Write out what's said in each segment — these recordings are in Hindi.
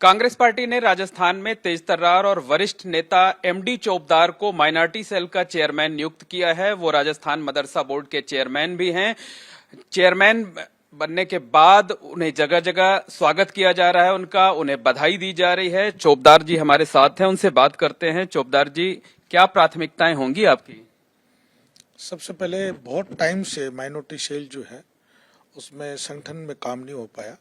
कांग्रेस पार्टी ने राजस्थान में तेज तर्रार और वरिष्ठ नेता एमडी चोपदार को माइनॉरिटी सेल का चेयरमैन नियुक्त किया है। वो राजस्थान मदरसा बोर्ड के चेयरमैन भी हैं। चेयरमैन बनने के बाद उन्हें जगह जगह स्वागत किया जा रहा है, उन्हें बधाई दी जा रही है। चोपदार जी हमारे साथ हैं, उनसे बात करते हैं। चोपदार जी, क्या प्राथमिकताएं होंगी आपकी? सबसे पहले बहुत टाइम से माइनॉरिटी सेल जो है उसमें संगठन में काम नहीं हो पाया,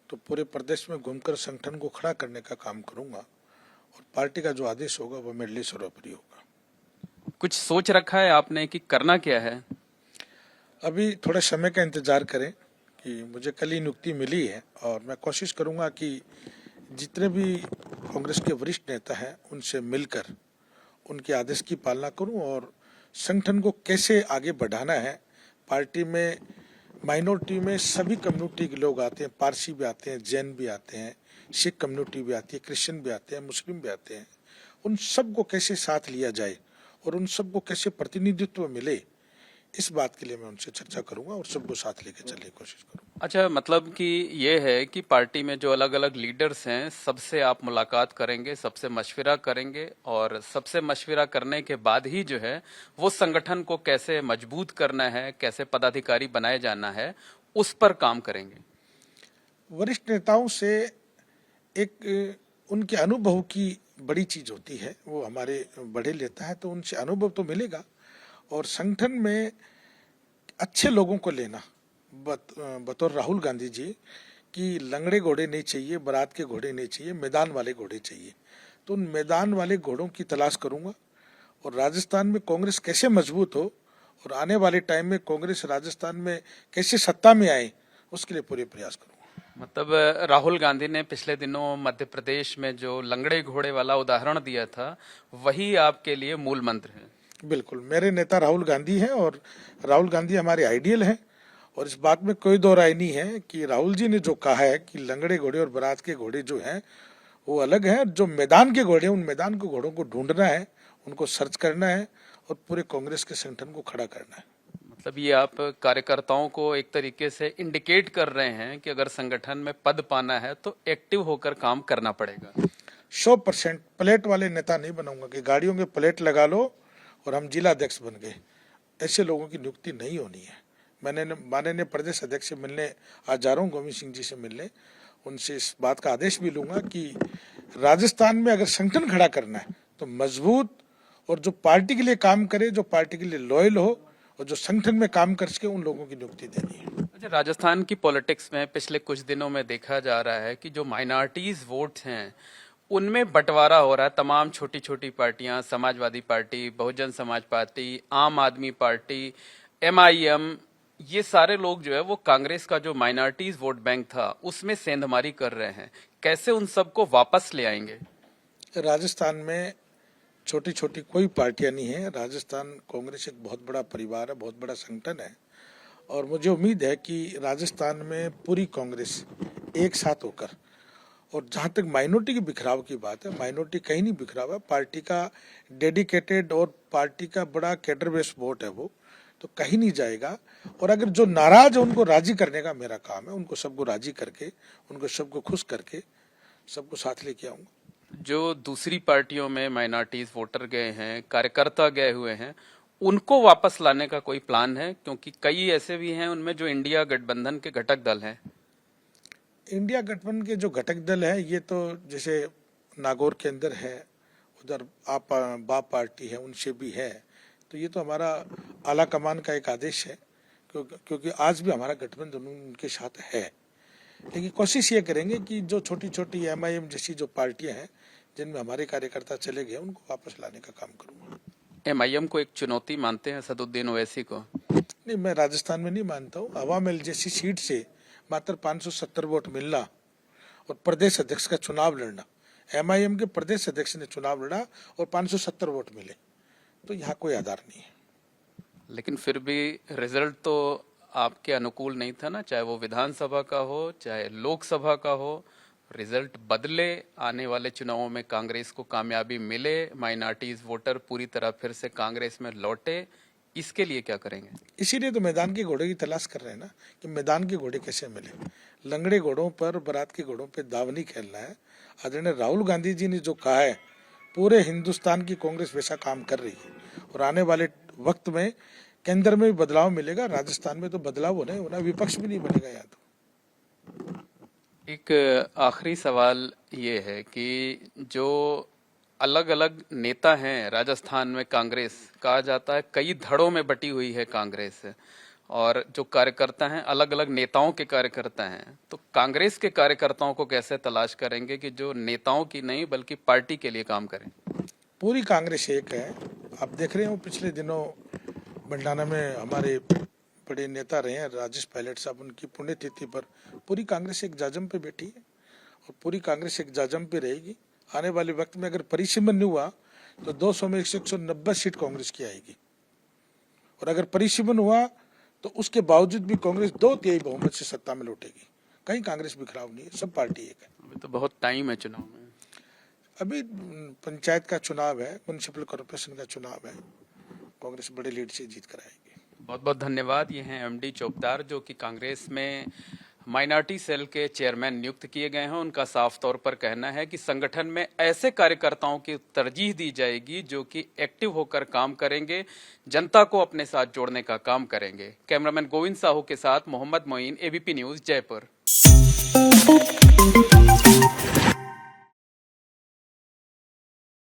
तो पूरे प्रदेश में घूमकर संगठन को खड़ा करने का काम करूंगा और पार्टी का जो आदेश होगा वो मेरे लिए सर्वोपरि होगा। कुछ सोच रखा है आपने कि करना क्या है? अभी थोड़े समय का इंतजार करें कि मुझे कल ही नियुक्ति मिली है और मैं कोशिश करूंगा कि जितने भी कांग्रेस के वरिष्ठ नेता हैं उनसे मिलकर उनके आदेश की पालना करूं और संगठन को कैसे आगे बढ़ाना है। पार्टी में माइनॉरिटी में सभी कम्युनिटी के लोग आते हैं, पारसी भी आते हैं, जैन भी आते हैं, सिख कम्युनिटी भी आती है, क्रिश्चियन भी आते हैं, मुस्लिम भी आते हैं। उन सबको कैसे साथ लिया जाए और उन सबको कैसे प्रतिनिधित्व मिले, इस बात के लिए मैं उनसे चर्चा करूंगा और सबको साथ लेके चलने की कोशिश करूंगा। अच्छा, मतलब कि ये है कि पार्टी में जो अलग अलग लीडर्स हैं सबसे आप मुलाकात करेंगे, सबसे मशविरा करेंगे और सबसे मशविरा करने के बाद ही जो है वो संगठन को कैसे मजबूत करना है, कैसे पदाधिकारी बनाए जाना है, उस पर काम करेंगे। वरिष्ठ नेताओं से एक उनके अनुभव की बड़ी चीज होती है, वो हमारे बड़े लेता है तो उनसे अनुभव तो मिलेगा और संगठन में अच्छे लोगों को लेना। बतौर राहुल गांधी जी कि लंगड़े घोड़े नहीं चाहिए, बारात के घोड़े नहीं चाहिए, मैदान वाले घोड़े चाहिए। तो उन मैदान वाले घोड़ों की तलाश करूंगा और राजस्थान में कांग्रेस कैसे मजबूत हो और आने वाले टाइम में कांग्रेस राजस्थान में कैसे सत्ता में आए, उसके लिए पूरे प्रयास करूंगा। मतलब राहुल गांधी ने पिछले दिनों मध्य प्रदेश में जो लंगड़े घोड़े वाला उदाहरण दिया था, वही आपके लिए मूल मंत्र है? बिल्कुल, मेरे नेता राहुल गांधी हैं और राहुल गांधी हमारे आइडियल हैं और इस बात में कोई दो राय नहीं है कि राहुल जी ने जो कहा है कि लंगड़े घोड़े और बारात के घोड़े जो हैं वो अलग है। जो मैदान के घोड़े, उन मैदान के घोड़ों को ढूंढना है, उनको सर्च करना है और पूरे कांग्रेस के संगठन को खड़ा करना है। मतलब ये आप कार्यकर्ताओं को एक तरीके से इंडिकेट कर रहे हैं कि अगर संगठन में पद पाना है तो एक्टिव होकर काम करना पड़ेगा। 100% प्लेट वाले नेता नहीं बनाऊंगा कि गाड़ियों के प्लेट लगा लो और हम जिला अध्यक्ष बन गए। ऐसे लोगों की नियुक्ति नहीं होनी है। मैंने माननीय प्रदेश अध्यक्ष से मिलने आज जा रहा हूँ, गोविंद सिंह जी से मिलने। उनसे इस बात का आदेश भी लूंगा कि राजस्थान में अगर संगठन खड़ा करना है तो मजबूत और जो पार्टी के लिए काम करे, जो पार्टी के लिए लॉयल हो और जो संगठन में काम कर सके, उन लोगों की नियुक्ति देनी है। अच्छा, राजस्थान की पॉलिटिक्स में पिछले कुछ दिनों में देखा जा रहा है कि जो माइनॉरिटीज वोट हैं उनमें बंटवारा हो रहा है। तमाम छोटी छोटी पार्टियां, समाजवादी पार्टी, बहुजन समाज पार्टी, आम आदमी पार्टी, एमआईएम, ये सारे लोग जो है वो कांग्रेस का जो माइनॉरिटीज वोट बैंक था उसमें सेंधमारी कर रहे हैं। कैसे उन सबको वापस ले आएंगे? राजस्थान में छोटी छोटी कोई पार्टियां नहीं है। राजस्थान कांग्रेस एक बहुत बड़ा परिवार है, बहुत बड़ा संगठन है और मुझे उम्मीद है कि राजस्थान में पूरी कांग्रेस एक साथ होकर, और जहां तक माइनॉरिटी की बिखराव की बात है, माइनॉरिटी कहीं नहीं बिखराव है। पार्टी का डेडिकेटेड और पार्टी का बड़ा कैडर बेस वोट है, वो तो कहीं नहीं जाएगा। और अगर जो नाराज है उनको राजी करने का मेरा काम है, उनको सबको राजी करके, उनको सबको खुश करके सबको साथ लेके आऊंगा। जो दूसरी पार्टियों में माइनॉरिटीज वोटर गए हैं, कार्यकर्ता गए हुए हैं, उनको वापस लाने का कोई प्लान है? क्योंकि कई ऐसे भी हैं उनमें जो इंडिया गठबंधन के घटक दल हैं। इंडिया गठबंधन के जो घटक दल है, ये तो जैसे नागौर के अंदर है, उधर बाप पार्टी है, उनसे भी है। तो ये तो हमारा आला कमान का एक आदेश है, क्योंकि आज भी हमारा गठबंधन उनके साथ है। लेकिन कोशिश ये करेंगे कि जो छोटी छोटी एमआईएम जैसी जो पार्टियां हैं जिनमें हमारे कार्यकर्ता चले गए, उनको वापस लाने का काम करूंगा। एमआईएम को एक चुनौती मानते हैं असदुद्दीन ओवैसी को? नहीं, मैं राजस्थान में नहीं मानता हूँ। अवामिल जैसी सीट से मात्र 570 वोट मिलना और प्रदेश अध्यक्ष का चुनाव लड़ना, एमआईएम के प्रदेश अध्यक्ष ने चुनाव लड़ा और 570 वोट मिले, तो यहाँ कोई आधार नहीं है। लेकिन फिर भी रिजल्ट तो आपके अनुकूल नहीं था ना, चाहे वो विधानसभा का हो चाहे लोकसभा का हो। रिजल्ट बदले, आने वाले चुनावों में कांग्रेस को कामयाबी मिले, माइनॉरिटीज वोटर पूरी तरह फिर से कांग्रेस में लौटे, इसके लिए क्या करेंगे? इसीलिए तो मैदान के घोड़े की तलाश कर रहे हैं ना, कि मैदान के घोड़े कैसे मिले। लंगड़े घोड़ों पर, बारात के घोड़ों पे दाव नहीं खेलना है। आदरणीय राहुल गांधी जी ने जो कहा है, पूरे हिंदुस्तान की कांग्रेस वैसा काम कर रही है और आने वाले वक्त में केंद्र में भी बदलाव मिलेगा, राजस्थान में तो बदलाव होना, विपक्ष भी नहीं बनेगा यहाँ तो। एक आखिरी सवाल ये है कि जो अलग अलग नेता हैं राजस्थान में, कांग्रेस कहा जाता है कई धड़ों में बटी हुई है कांग्रेस, और जो कार्यकर्ता हैं अलग अलग नेताओं के कार्यकर्ता हैं, तो कांग्रेस के कार्यकर्ताओं को कैसे तलाश करेंगे कि जो नेताओं की नहीं बल्कि पार्टी के लिए काम करें? पूरी कांग्रेस एक है। आप देख रहे हो पिछले दिनों बंडाना में हमारे बड़े नेता रहे हैं राजेश पायलट साहब, उनकी पुण्यतिथि पर पूरी कांग्रेस एक जाजम पे बैठी है और पूरी कांग्रेस एक जाजम पे रहेगी। आने वाले वक्त में अगर परिसीमन नहीं हुआ तो 200 में 190 सीट कांग्रेस की आएगी, और अगर परिसीमन हुआ तो उसके बावजूद भी कांग्रेस 2/3 बहुमत से सत्ता में लौटेगी। कहीं कांग्रेस बिखराव नहीं है, सब पार्टी एक है। अभी तो बहुत टाइम है चुनाव में। अभी पंचायत का चुनाव है, म्युनिसिपल कॉर्पोरेशन का चुनाव है, कांग्रेस बड़े लीड से जीत कर आएगी। बहुत बहुत धन्यवाद। ये हैं एमडी चोपदार, जो कि कांग्रेस में माइनॉरिटी सेल के चेयरमैन नियुक्त किए गए हैं। उनका साफ तौर पर कहना है कि संगठन में ऐसे कार्यकर्ताओं की तरजीह दी जाएगी जो कि एक्टिव होकर काम करेंगे, जनता को अपने साथ जोड़ने का काम करेंगे। कैमरामैन गोविंद साहू के साथ मोहम्मद मोइन, एबीपी न्यूज, जयपुर।